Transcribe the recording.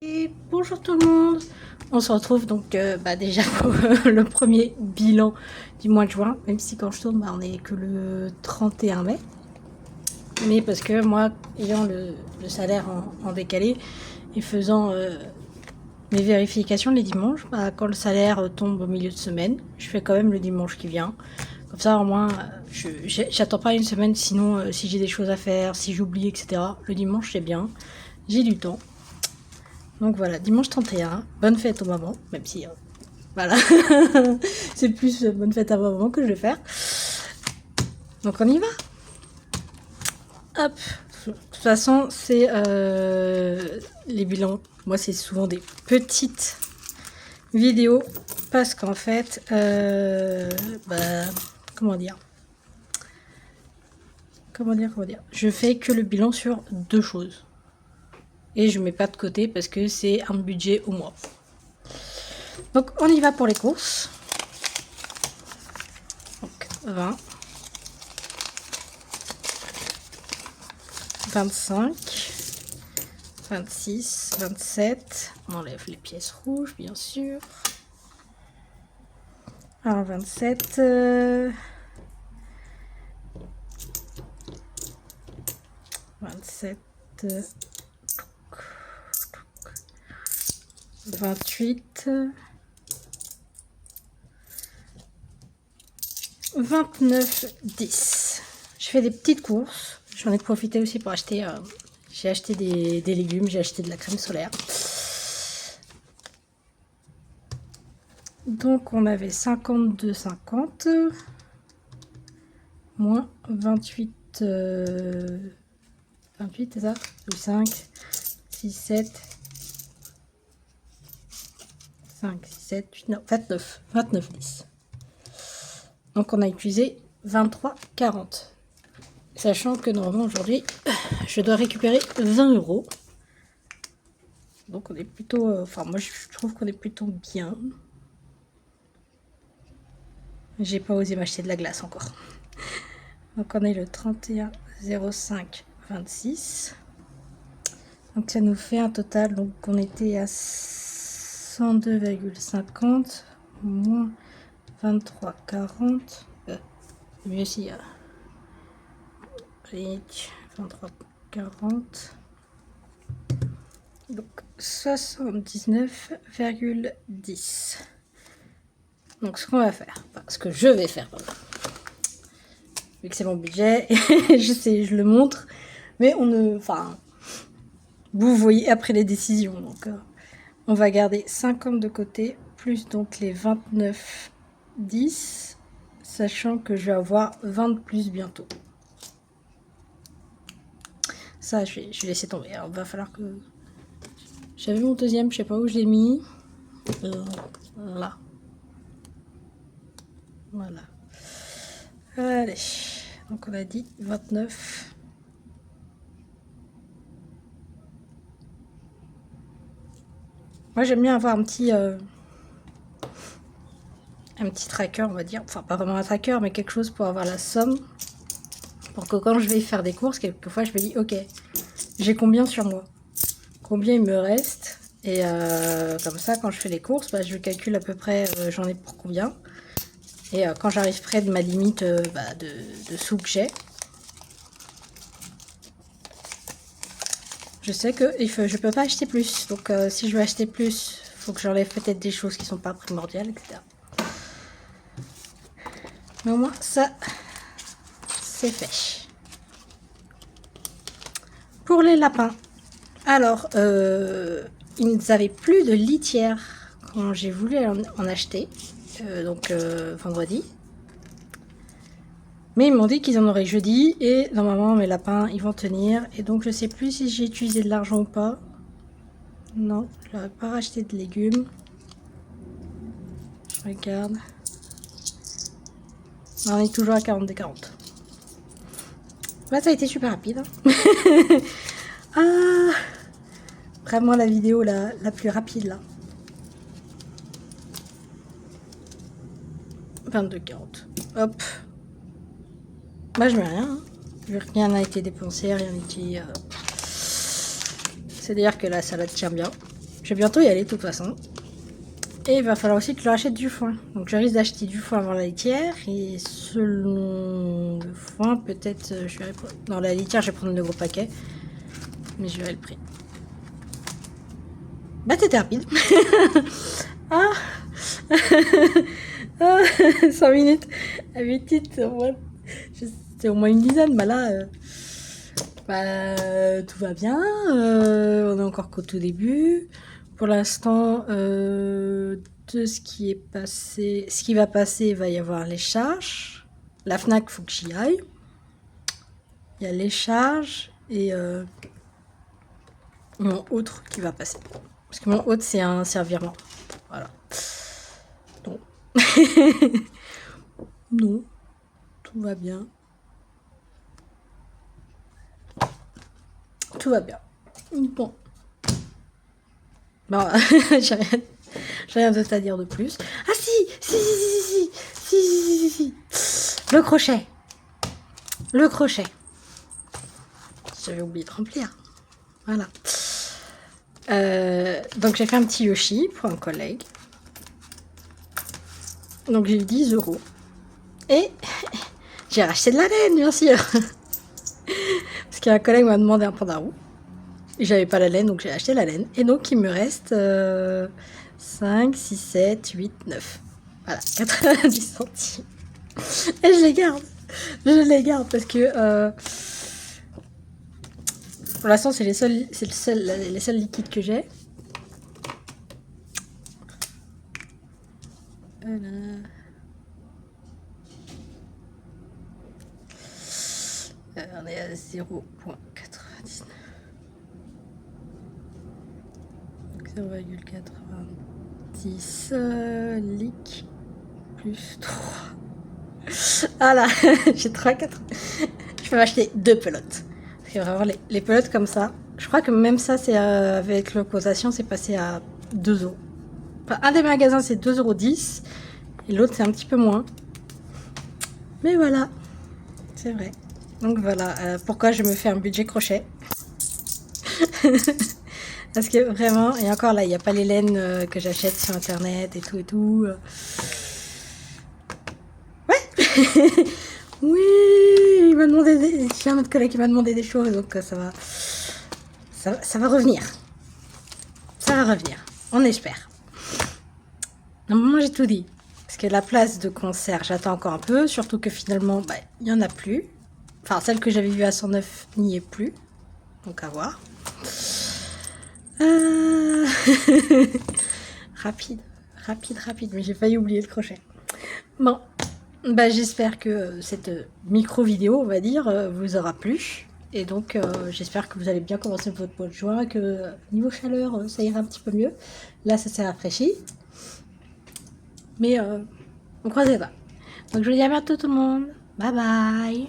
Et bonjour tout le monde, on se retrouve donc déjà pour le premier bilan du mois de juin, même si quand je tourne on est que le 31 mai, mais parce que moi ayant le salaire en décalé et faisant mes vérifications les dimanches, quand le salaire tombe au milieu de semaine, je fais quand même le dimanche qui vient, comme ça au moins j'attends pas une semaine, sinon si j'ai des choses à faire, si j'oublie etc, le dimanche c'est bien, j'ai du temps. Donc voilà, dimanche 31, bonne fête aux mamans, même si, voilà, c'est plus bonne fête à ma maman que je vais faire. Donc on y va. Hop, de toute façon, c'est les bilans. Moi, c'est souvent des petites vidéos parce qu'en fait, comment dire, je fais que le bilan sur 2 choses. Et je mets pas de côté parce que c'est un budget au mois. Donc on y va pour les courses. Donc 20, 25, 26, 27. On enlève les pièces rouges bien sûr. Alors 27. 27. 28. 29, 10. Je fais des petites courses. J'en ai profité aussi pour acheter. J'ai acheté des légumes, j'ai acheté de la crème solaire. Donc on avait 52,50 moins 28. 28, c'est ça? 5, 6, 7. 5, 6, 7, 8, non, 29. 29, 10. Donc on a utilisé 23,40. Sachant que normalement aujourd'hui, je dois récupérer 20 €. Donc on est plutôt... enfin moi je trouve qu'on est plutôt bien. J'ai pas osé m'acheter de la glace encore. Donc on est le 31 05 26. Donc ça nous fait un total. Donc on était à 102,50 moins 23,40. Mieux si 23,40. Donc 79,10. Donc ce qu'on va faire, enfin, ce que je vais faire, pardon. Vu que c'est mon budget, je sais, je le montre, mais on ne, enfin, vous voyez après les décisions. Donc on va garder 50 de côté, plus donc les 29,10, sachant que je vais avoir 20 de plus bientôt. Ça, je vais laisser tomber. Alors, il va falloir que... J'avais mon deuxième, je sais pas où je l'ai mis. Là. Voilà. Allez. Donc, on a dit 29. Moi, j'aime bien avoir un petit tracker, on va dire. Enfin, pas vraiment un tracker, mais quelque chose pour avoir la somme. Pour que quand je vais faire des courses, quelquefois, je me dis, ok, j'ai combien sur moi? Combien il me reste? Et comme ça, quand je fais les courses, je calcule à peu près, j'en ai pour combien. Et quand j'arrive près de ma limite de sous que j'ai, je sais que je peux pas acheter plus. Donc si je veux acheter plus, il faut que j'enlève peut-être des choses qui sont pas primordiales, etc. Mais au moins, ça, c'est fait. Pour les lapins, alors, ils n'avaient plus de litière quand j'ai voulu en acheter, vendredi. Mais ils m'ont dit qu'ils en auraient jeudi et normalement mes lapins ils vont tenir. Et donc je sais plus si j'ai utilisé de l'argent ou pas. Non, je n'aurais pas racheté de légumes. Je regarde. On est toujours à 40 des 40. Là ça a été super rapide. Hein. Ah, vraiment la vidéo la plus rapide là. 22,40. Hop. Moi je mets rien. Hein. Rien n'a été dépensé, rien n'a été... C'est-à-dire que la salade tient bien. Je vais bientôt y aller de toute façon. Et il va falloir aussi que je leur achète du foin. Donc je risque d'acheter du foin avant la litière. Et selon le foin, peut-être je verrai. Dans la litière, je vais prendre le gros paquet. Mais je verrai le prix. Bah t'étais rapide. Ah. Ah, 5 minutes. D'habitude, c'était au moins une dizaine. Bah là, tout va bien. On est encore qu'au tout début. Pour l'instant, de ce qui est passé, ce qui va passer, il va y avoir les charges. La Fnac, faut que j'y aille. Il y a les charges et mon autre qui va passer. Parce que mon autre, c'est un virement. Voilà. Non. Non. Tout va bien. Tout va bien. Bon. Bon, j'ai rien d'autre à dire de plus. Ah si. Le crochet. J'avais oublié de remplir. Voilà. Donc j'ai fait un petit Yoshi pour un collègue. Donc j'ai eu 10 €. Et j'ai racheté de la laine, bien sûr. Parce qu'un collègue m'a demandé un pandarou. Et j'avais pas la laine, donc j'ai acheté la laine. Et donc il me reste 5, 6, 7, 8, 9. Voilà, 90 centimes. Et je les garde. Parce que pour l'instant, c'est les seuls liquides que j'ai. Voilà. On est à 0,99. 0,90 lick plus 3. Voilà, j'ai 3,4. Je peux m'acheter 2 pelotes. Parce que vraiment, les pelotes comme ça, je crois que même ça, c'est avec l'opposition, c'est passé à 2 €. Enfin, un des magasins, c'est 2,10 € et l'autre, c'est un petit peu moins. Mais voilà, c'est vrai. Donc voilà, pourquoi je me fais un budget crochet. Parce que vraiment, et encore là, il n'y a pas les laines que j'achète sur internet et tout. Ouais. Oui, il m'a demandé j'ai un autre collègue qui m'a demandé des choses, donc ça va revenir. Ça va revenir, on espère. Normalement, j'ai tout dit. Parce que la place de concert, j'attends encore un peu, surtout que finalement, il n'y en a plus. Enfin, celle que j'avais vue à 109 n'y est plus. Donc à voir. Rapide, mais j'ai failli oublier le crochet. Bon, j'espère que cette micro vidéo, on va dire, vous aura plu. Et donc, j'espère que vous allez bien commencer votre mois de juin, que niveau chaleur, ça ira un petit peu mieux. Là, ça s'est rafraîchi. Mais on croise les doigts. Donc, je vous dis à bientôt tout le monde. Bye bye.